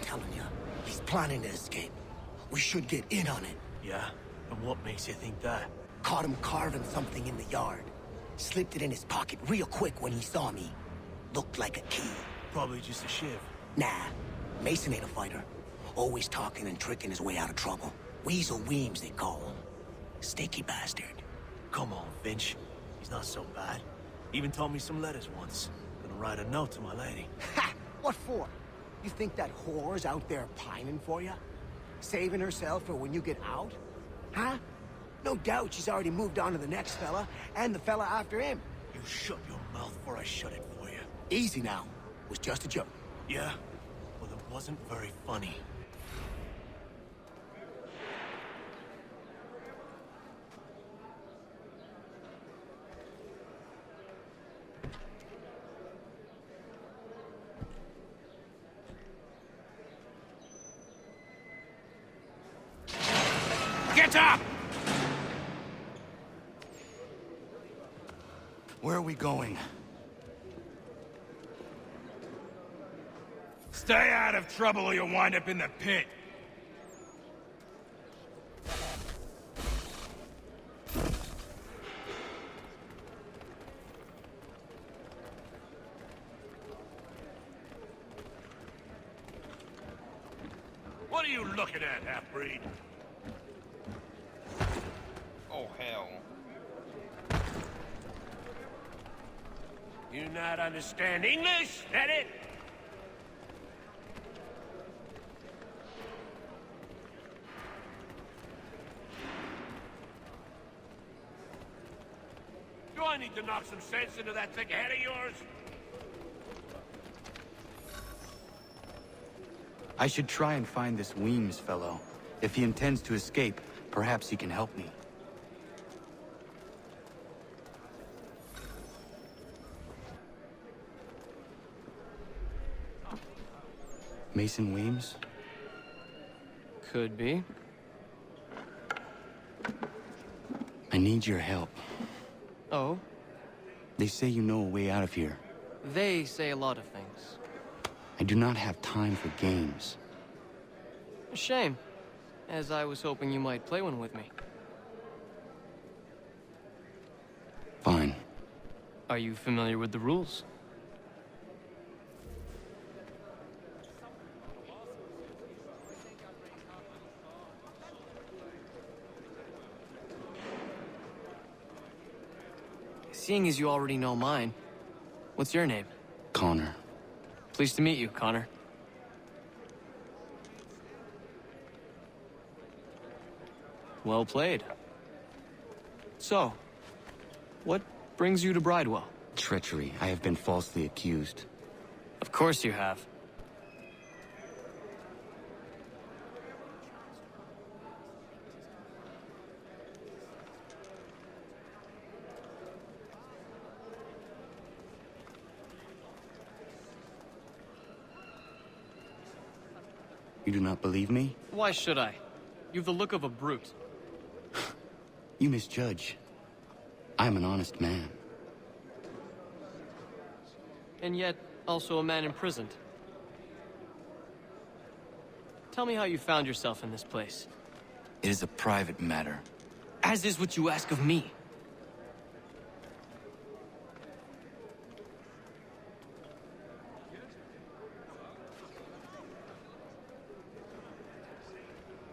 telling you. He's planning to escape. We should get in on it. Yeah? And what makes you think that? Caught him carving something in the yard. Slipped it in his pocket real quick when he saw me. Looked like a key. Probably just a shiv. Nah, Mason ain't a fighter. Always talking and tricking his way out of trouble. Weasel Weems, they call him. Sticky bastard. Come on, Finch. He's not so bad. Even told me some letters once. Gonna write a note to my lady. Ha! What for? You think that whore's out there pining for you? Saving herself for when you get out? Huh? No doubt she's already moved on to the next fella, and the fella after him. You shut your mouth before I shut it for you. Easy now. Was just a joke. Yeah? Well, it wasn't very funny. Get up! Where are we going? Stay out of trouble or you'll wind up in the pit. What are you looking at, half-breed? Oh, hell. You not understand English? That it? Do I need to knock some sense into that thick head of yours? I should try and find this Weems fellow. If he intends to escape, perhaps he can help me. Mason Weems? Could be. I need your help. Oh? They say you know a way out of here. They say a lot of things. I do not have time for games. A shame, as I was hoping you might play one with me. Fine. Are you familiar with the rules? Seeing as you already know mine, what's your name? Connor. Pleased to meet you, Connor. Well played. So, what brings you to Bridewell? Treachery. I have been falsely accused. Of course you have. You do not believe me? Why should I? You've the look of a brute. You misjudge. I am an honest man. And yet, also a man imprisoned. Tell me how you found yourself in this place. It is a private matter. As is what you ask of me.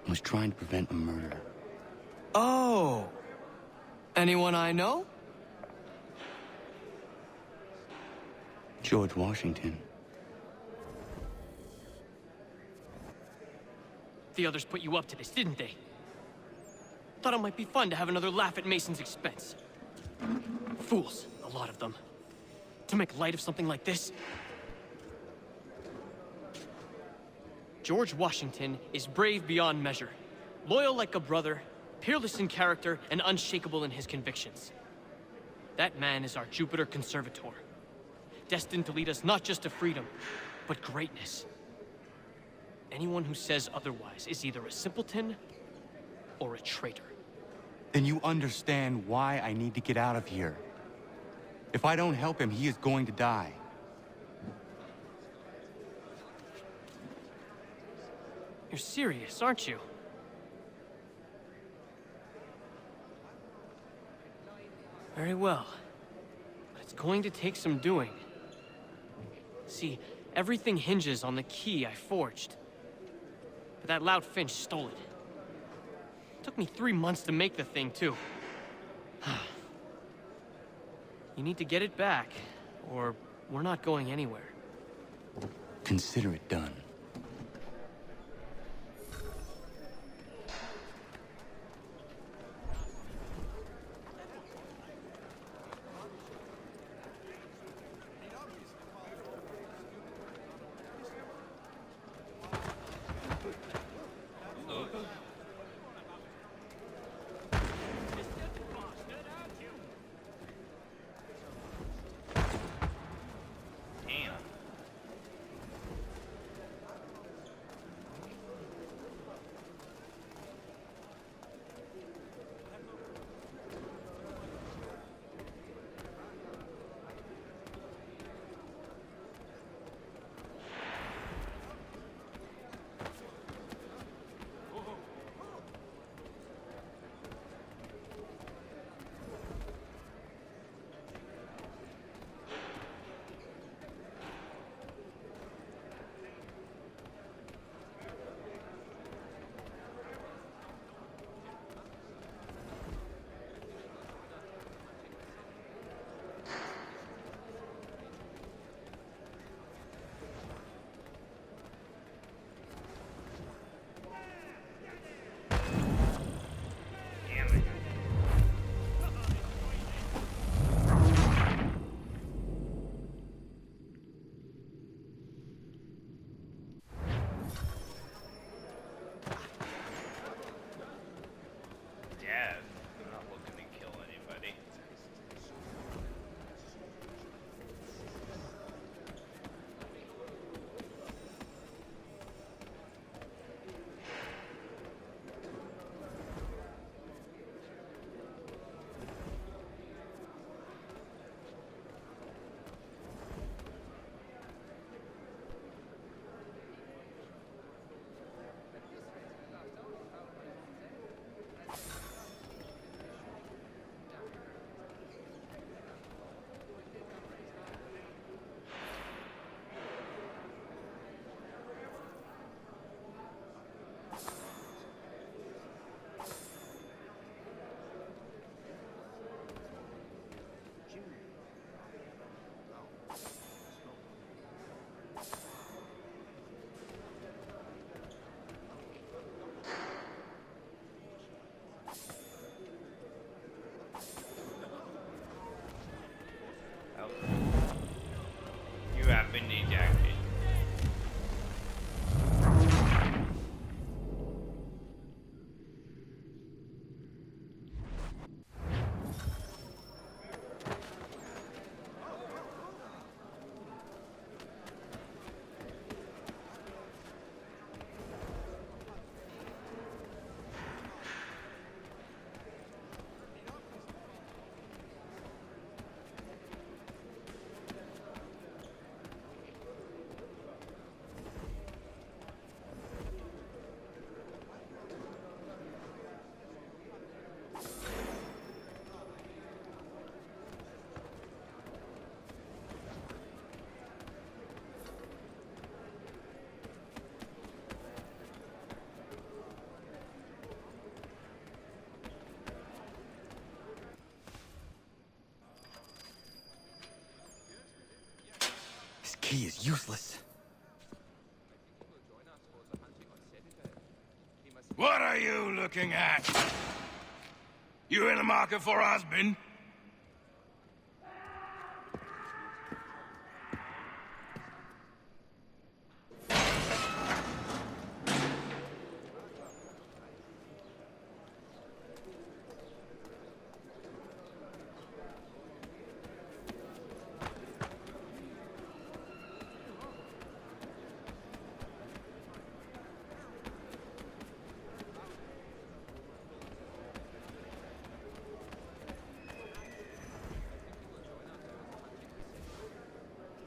I was trying to prevent a murder. Oh! Anyone I know? George Washington. The others put you up to this, didn't they? Thought it might be fun to have another laugh at Mason's expense. Fools, a lot of them. To make light of something like this. George Washington is brave beyond measure, loyal like a brother, peerless in character, and unshakable in his convictions. That man is our Jupiter Conservator, destined to lead us not just to freedom, but greatness. Anyone who says otherwise is either a simpleton or a traitor. Then you understand why I need to get out of here. If I don't help him, he is going to die. You're serious, aren't you? Very well. But it's going to take some doing. See, everything hinges on the key I forged. But that loud Finch stole it. Took me 3 months to make the thing, too. You need to get it back, or we're not going anywhere. Consider it done. Damn. Damn it. Yeah, I'm not looking to kill anybody. You have been ejected. This key is useless. What are you looking at? You in the market for a husband?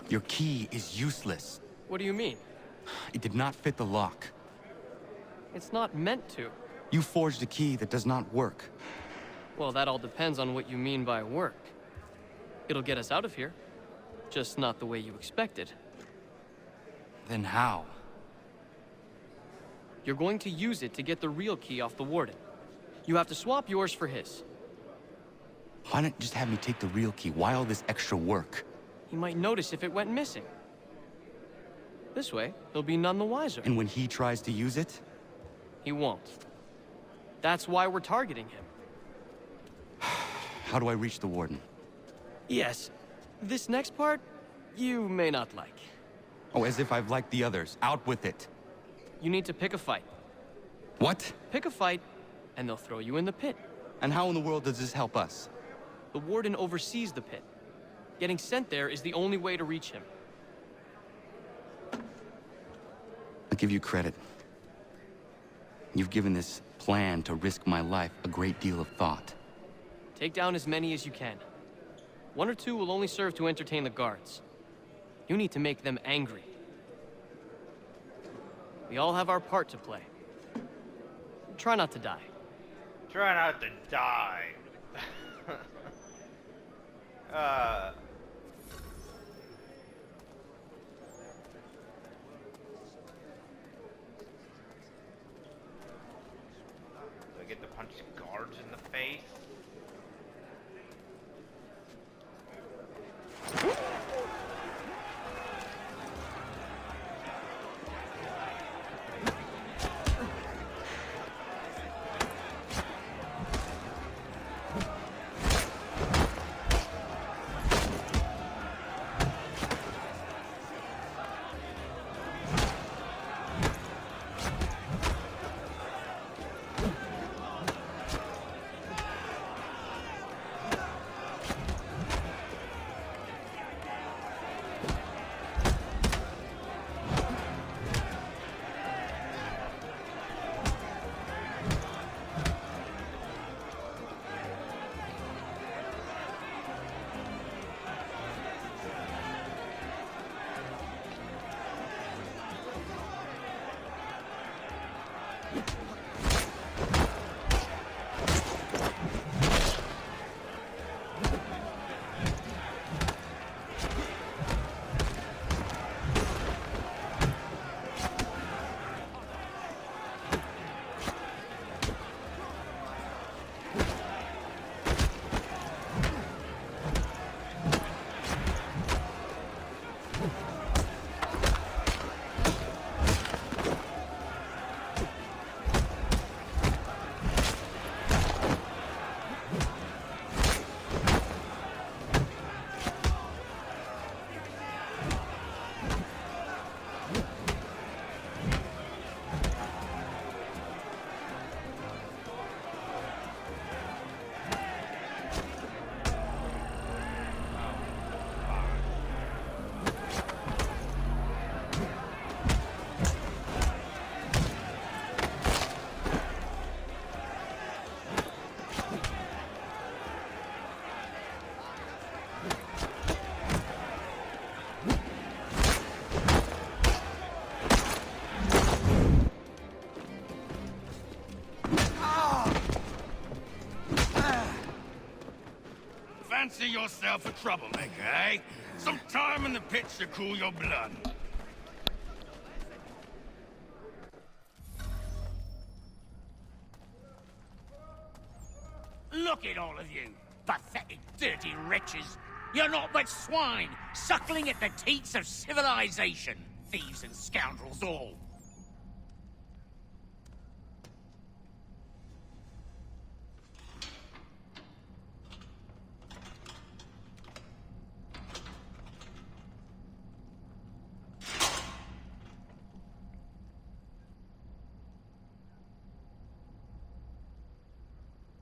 Your key is useless. What do you mean? It did not fit the lock. It's not meant to. You forged a key that does not work. Well, that all depends on what you mean by work. It'll get us out of here. Just not the way you expected. Then how? You're going to use it to get the real key off the warden. You have to swap yours for his. Why not just have me take the real key? Why all this extra work? He might notice if it went missing. This way, he'll be none the wiser. And when he tries to use it? He won't. That's why we're targeting him. How do I reach the warden? Yes. This next part, you may not like. Oh, as if I've liked the others. Out with it. You need to pick a fight. What? Pick a fight, and they'll throw you in the pit. And how in the world does this help us? The warden oversees the pit. Getting sent there is the only way to reach him. I'll give you credit. You've given this plan to risk my life a great deal of thought. Take down as many as you can. 1 or 2 will only serve to entertain the guards. You need to make them angry. We all have our part to play. Try not to die. Try not to die. Do I get to punch guards in the face? Fancy yourself a troublemaker, eh? Some time in the pits to cool your blood. Look at all of you, pathetic, dirty wretches. You're not but swine, suckling at the teats of civilization. Thieves and scoundrels all.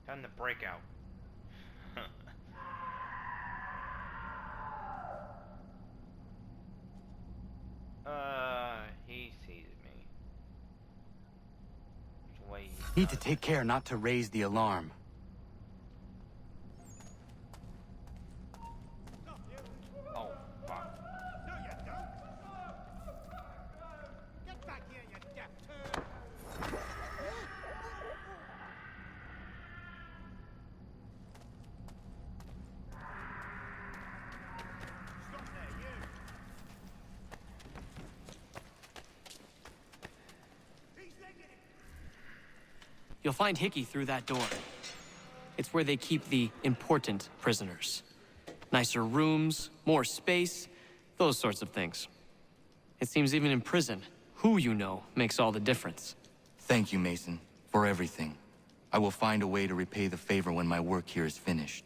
Time to break out. He sees me. Which way he Need to take care not to raise the alarm. Oh, fuck. No, you don't. Get back here, you deaf turd. You'll find Hickey through that door. It's where they keep the important prisoners. Nicer rooms, more space, those sorts of things. It seems even in prison, who you know makes all the difference. Thank you, Mason, for everything. I will find a way to repay the favor when my work here is finished.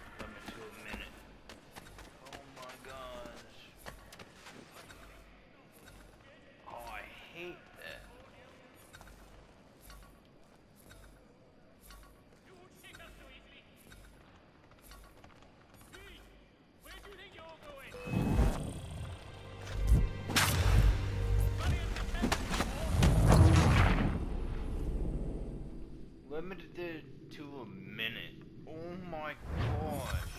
Limit to a minute. Oh my gosh. Oh, I hate that. Limited to a minute. Oh my gosh.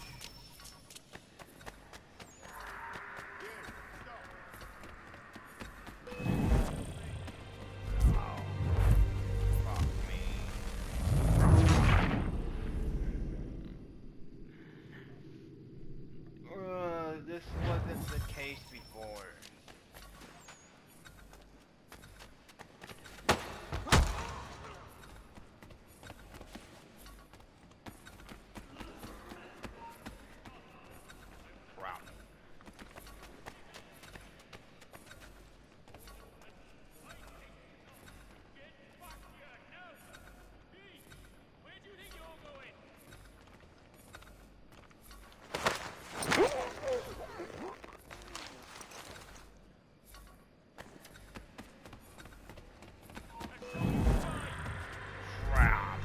Oh, fuck me. This wasn't the case before. Crap. Crap.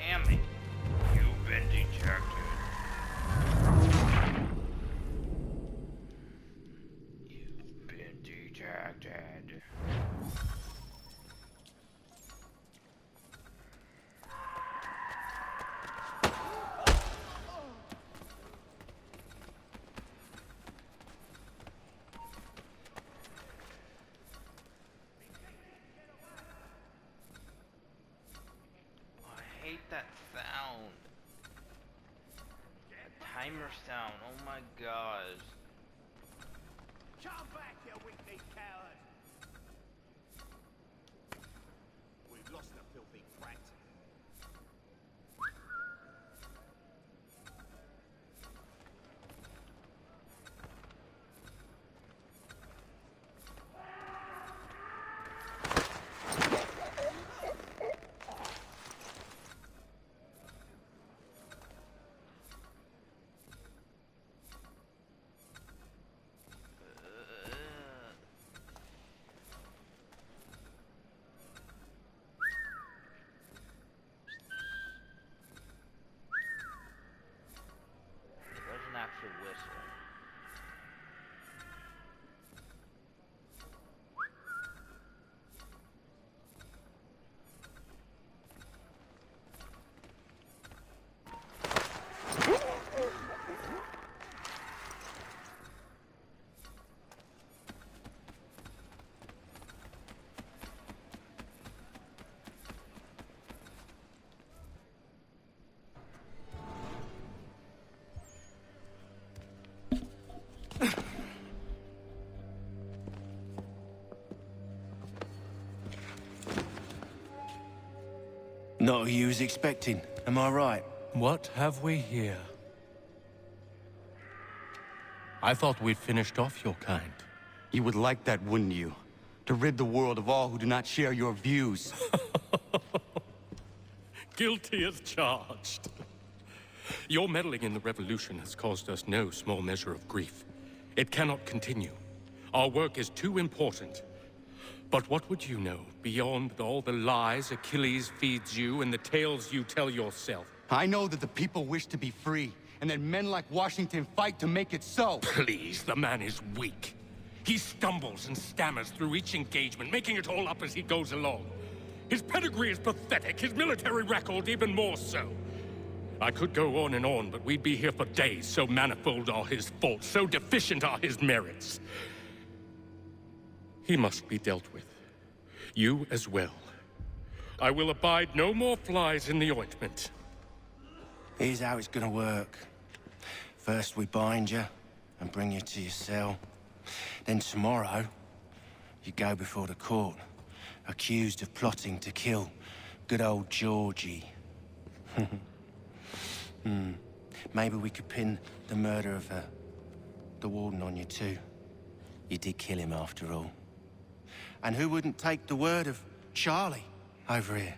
Damn it. You've been detected. You've been detected. I hate that sound. That timer sound. Oh my gosh. Come back, you weak-kneed coward! We've lost the filthy brat. Not who you was expecting, am I right? What have we here? I thought we'd finished off your kind. You would like that, wouldn't you? To rid the world of all who do not share your views. Guilty as charged. Your meddling in the revolution has caused us no small measure of grief. It cannot continue. Our work is too important. But what would you know beyond all the lies Achilles feeds you and the tales you tell yourself? I know that the people wish to be free, and that men like Washington fight to make it so. Please, the man is weak. He stumbles and stammers through each engagement, making it all up as he goes along. His pedigree is pathetic, his military record even more so. I could go on and on, but we'd be here for days, so manifold are his faults, so deficient are his merits. He must be dealt with. You as well. I will abide no more flies in the ointment. Here's how it's gonna work. First we bind you and bring you to your cell. Then tomorrow, you go before the court, accused of plotting to kill good old Georgie. Maybe we could pin the murder of the warden on you too. You did kill him after all. And who wouldn't take the word of Charlie over here?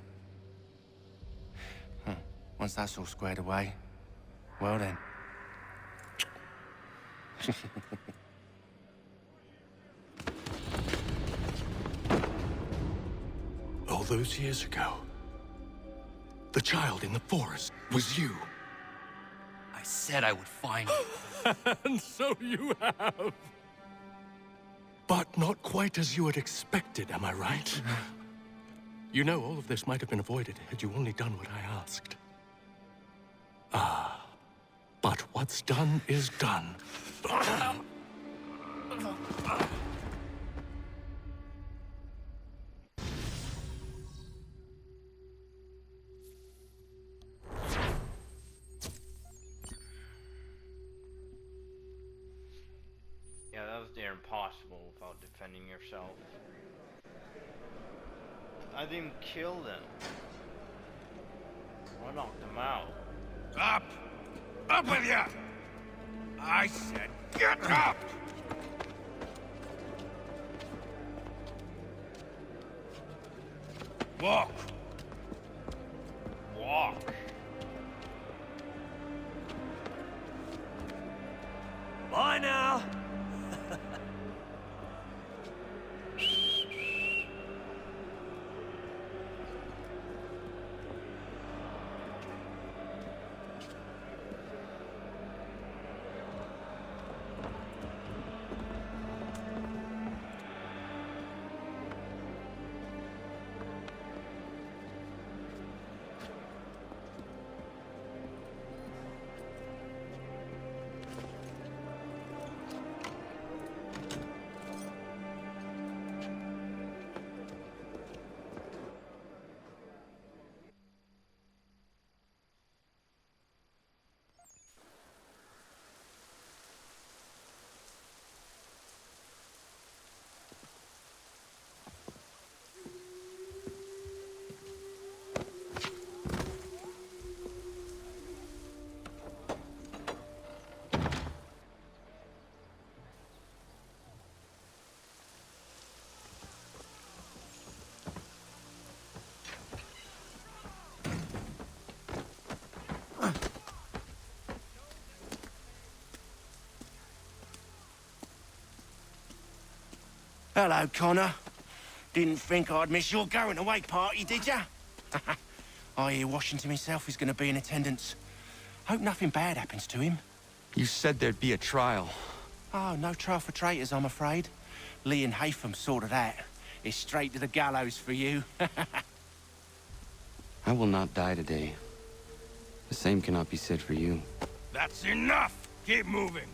Once that's all squared away, well then. All those years ago, the child in the forest was you. I said I would find you. And so you have. But not quite as you had expected, am I right? You know, all of this might have been avoided had you only done what I asked. But what's done is done. Yeah, that was near impossible without defending yourself. I didn't kill them. I knocked them out. Up! Up with you! I said get up! Walk! Walk. Bye now. Hello, Connor. Didn't think I'd miss your going away party, did ya? I hear Washington himself is going to be in attendance. Hope nothing bad happens to him. You said there'd be a trial. Oh, no trial for traitors, I'm afraid. Lee and Haytham sorted that. It's straight to the gallows for you. I will not die today. The same cannot be said for you. That's enough! Keep moving!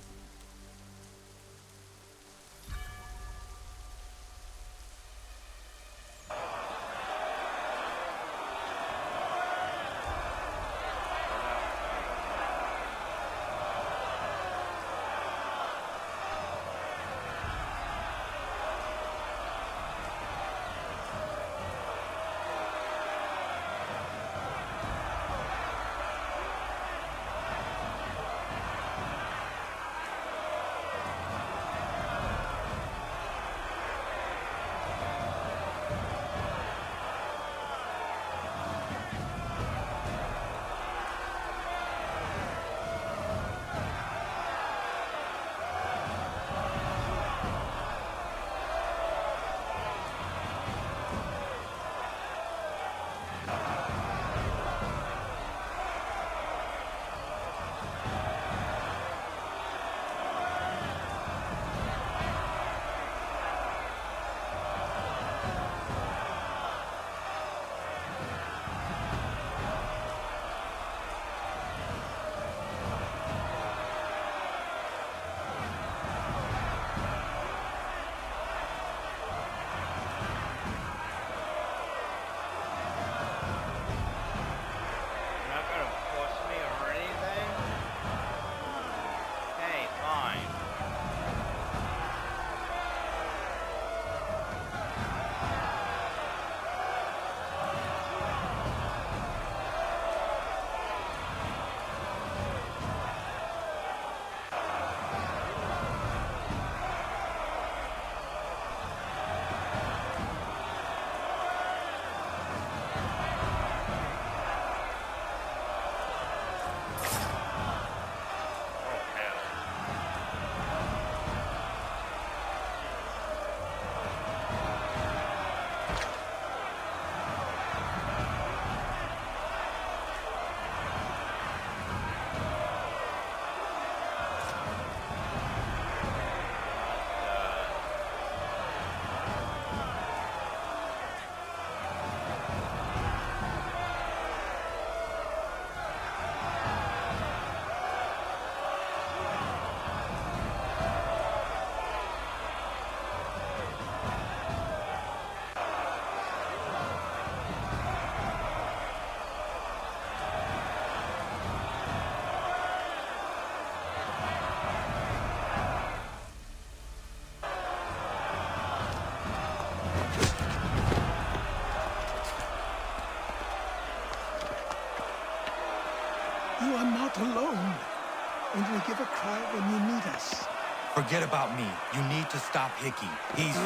Forget about me. You need to stop Hickey. He's...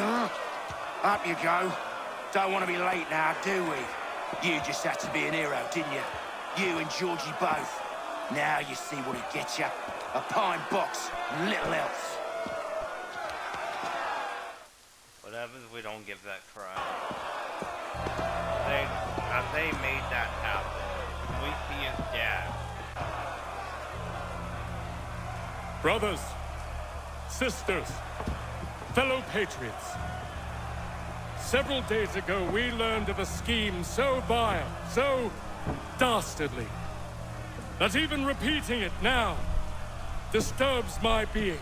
Up you go. Don't want to be late now, do we? You just had to be an hero, didn't you? You and Georgie both. Now you see what it gets you. A pine box, and little else. What happens if we don't give that crown? They made that happen. We see his dad. Brothers, sisters, fellow patriots. Several days ago, we learned of a scheme so vile, so dastardly, that even repeating it now disturbs my being.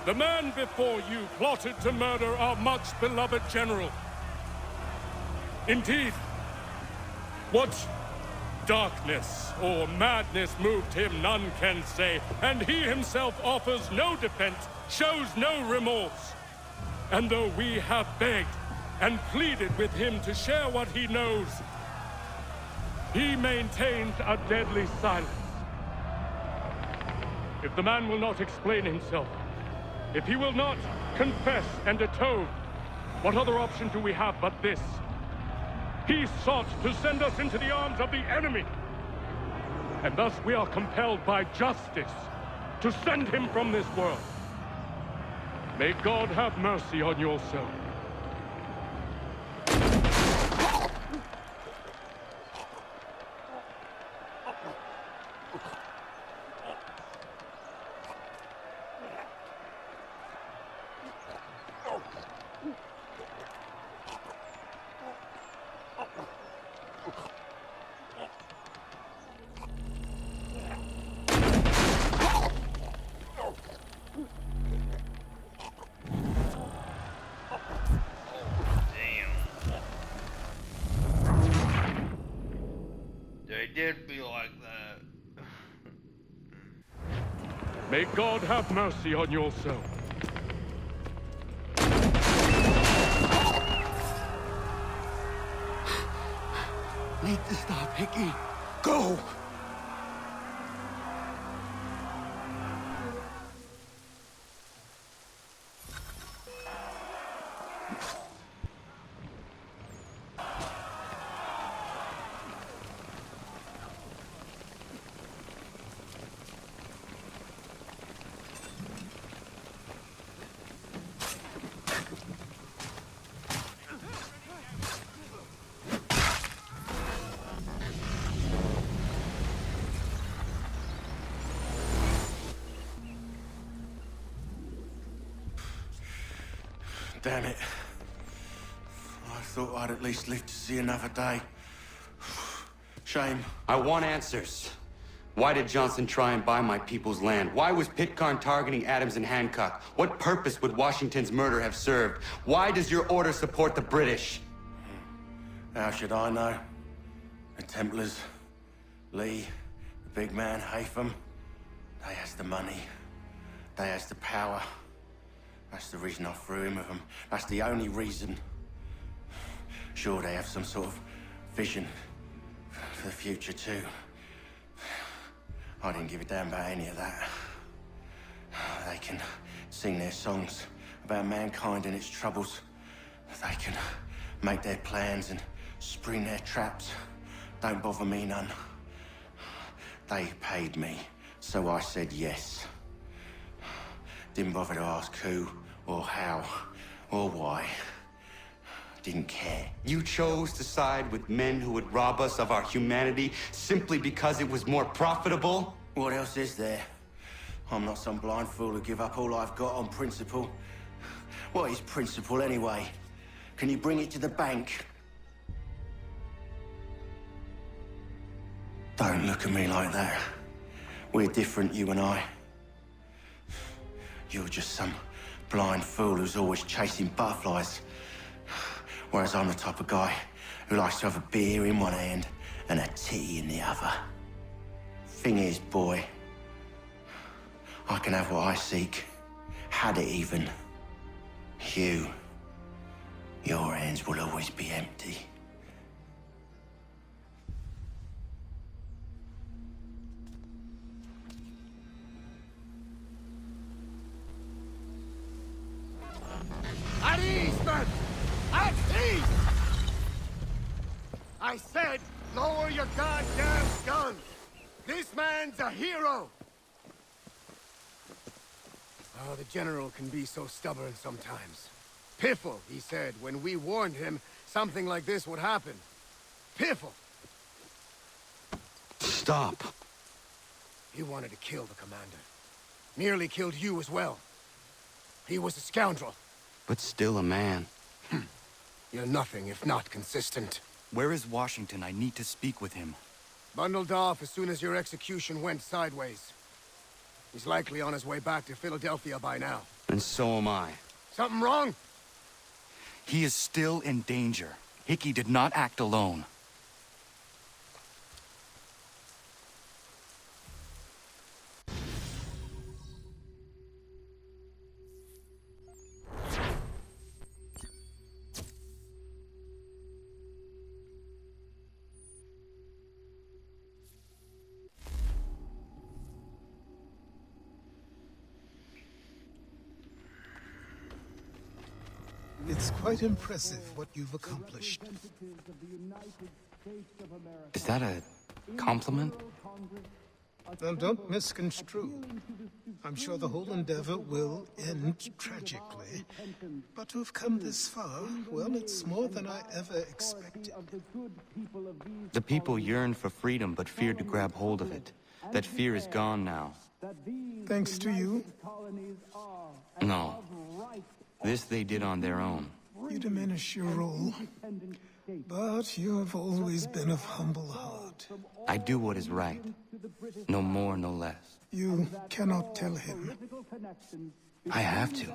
The man before you plotted to murder our much-beloved general. Indeed, what darkness or madness moved him, none can say, and he himself offers no defense, shows no remorse. And though we have begged and pleaded with him to share what he knows, he maintains a deadly silence. If the man will not explain himself, if he will not confess and atone, what other option do we have but this? He sought to send us into the arms of the enemy. And thus we are compelled by justice to send him from this world. May God have mercy on your soul. They did be like that. May God have mercy on your soul. Need to stop, Hickey. Go! Damn it. I thought I'd at least live to see another day. Shame. I want answers. Why did Johnson try and buy my people's land? Why was Pitcairn targeting Adams and Hancock? What purpose would Washington's murder have served? Why does your order support the British? How should I know? The Templars, Lee, the big man, Haytham, they has the money. They has the power. That's the reason I threw in with them. That's the only reason. Sure, they have some sort of vision for the future, too. I didn't give a damn about any of that. They can sing their songs about mankind and its troubles. They can make their plans and spring their traps. Don't bother me none. They paid me, so I said yes. Didn't bother to ask who, or how, or why. Didn't care. You chose to side with men who would rob us of our humanity simply because it was more profitable? What else is there? I'm not some blind fool who give up all I've got on principle. What is principle anyway? Can you bring it to the bank? Don't look at me like that. We're different, you and I. You're just some blind fool who's always chasing butterflies. Whereas I'm the type of guy who likes to have a beer in one hand and a tea in the other. Thing is, boy, I can have what I seek. Had it even. Your hands will always be empty. I said, lower your goddamn guns! This man's a hero! Oh, the General can be so stubborn sometimes. Piffle, he said, when we warned him something like this would happen. Piffle! Stop. He wanted to kill the commander. Nearly killed you as well. He was a scoundrel. But still a man. You're nothing if not consistent. Where is Washington? I need to speak with him. Bundled off as soon as your execution went sideways. He's likely on his way back to Philadelphia by now. And so am I. Something wrong? He is still in danger. Hickey did not act alone. It's quite impressive what you've accomplished. Is that a compliment? Now, don't misconstrue. I'm sure the whole endeavor will end tragically. But to have come this far, well, it's more than I ever expected. The people yearned for freedom but feared to grab hold of it. That fear is gone now. Thanks to you. No. This they did on their own. You diminish your role. But you have always been of humble heart. I do what is right. No more, no less. You cannot tell him. I have to.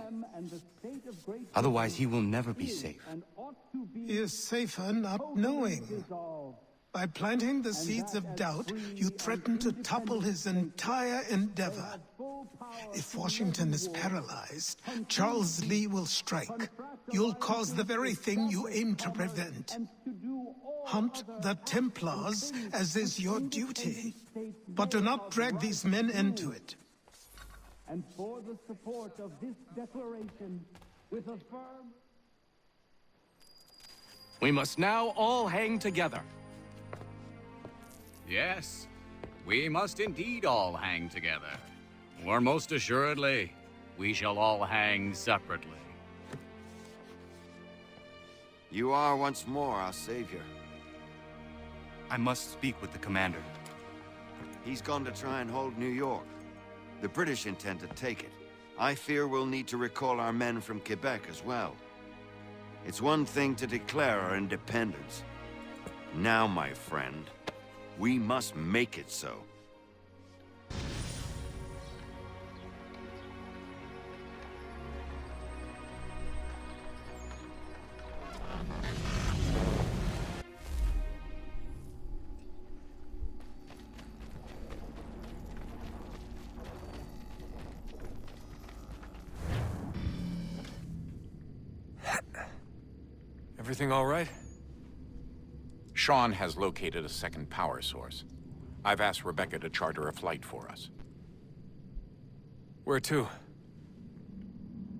Otherwise, he will never be safe. He is safer not knowing. By planting the seeds of doubt, you threaten to topple his entire endeavor. If Washington is paralyzed, Charles Lee will strike. You'll cause the very thing you aim to prevent. Hunt the Templars, as is your duty. But do not drag these men into it. And for the support of this declaration, with a firm... We must now all hang together. Yes, we must indeed all hang together. Or most assuredly, we shall all hang separately. You are once more our savior. I must speak with the commander. He's gone to try and hold New York. The British intend to take it. I fear we'll need to recall our men from Quebec as well. It's one thing to declare our independence. Now, my friend, we must make it so. Everything all right? Sean has located a second power source. I've asked Rebecca to charter a flight for us. Where to?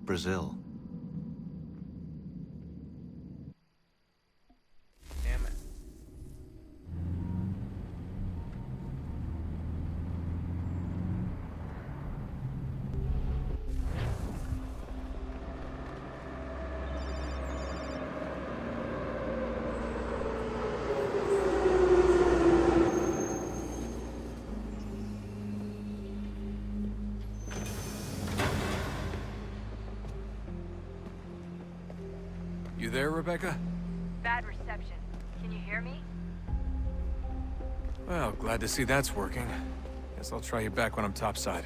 Brazil. Damn it. You there, Rebecca? Bad reception. Can you hear me? Well, glad to see that's working. Guess I'll try you back when I'm topside.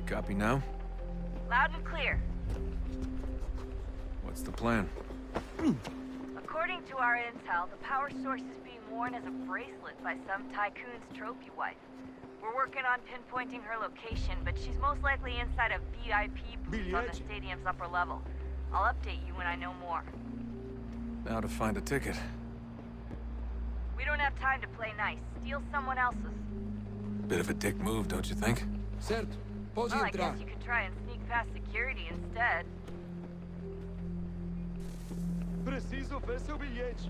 Copy now? Loud and clear. What's the plan? According to our intel, the power source is being worn as a bracelet by some tycoon's trophy wife. We're working on pinpointing her location, but she's most likely inside a VIP booth on the stadium's upper level. I'll update you when I know more. Now to find a ticket. We don't have time to play nice. Steal someone else's. Bit of a dick move, don't you think? Well, I guess you could try and sneak past security instead. Preciso ver seu bilhete.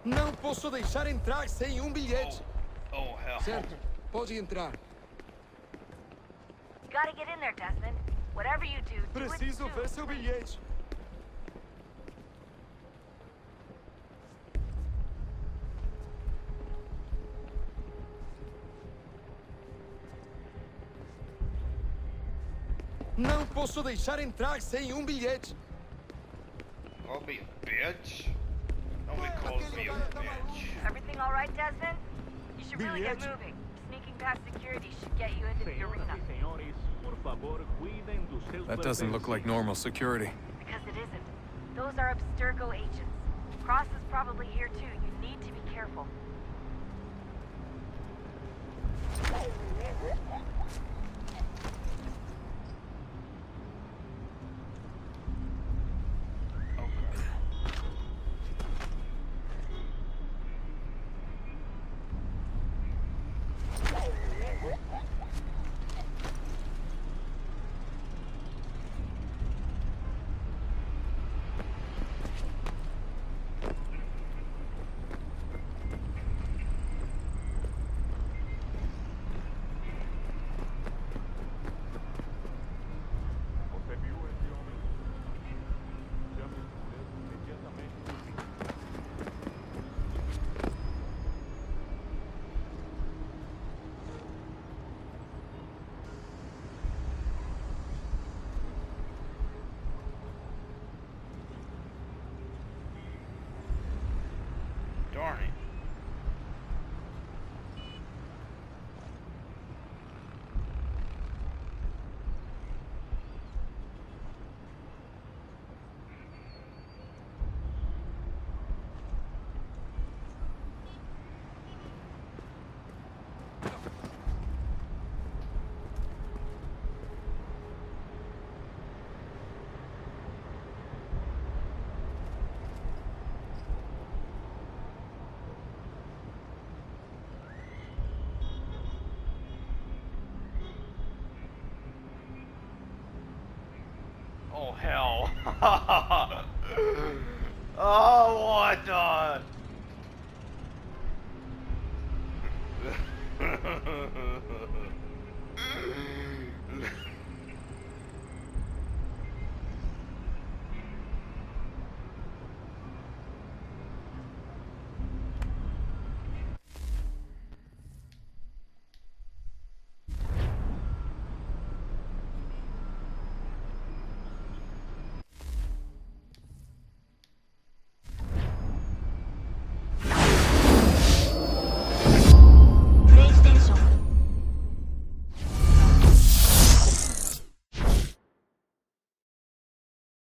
Não posso deixar entrar sem bilhete. Oh, hell. Certo, pode entrar. You gotta get in there, Desmond. Whatever you do, do it Preciso soon. ver seu bilhete. Não posso deixar entrar sem bilhete. I'll be a bitch. Nobody calls me a bitch. Everything all right, Desmond? You should really get moving. Sneaking past security should get you into the arena. That doesn't look like normal security. Because it isn't. Those are Abstergo agents. Cross is probably here too. You need to be careful. Darn it. Oh, hell. Oh, what the...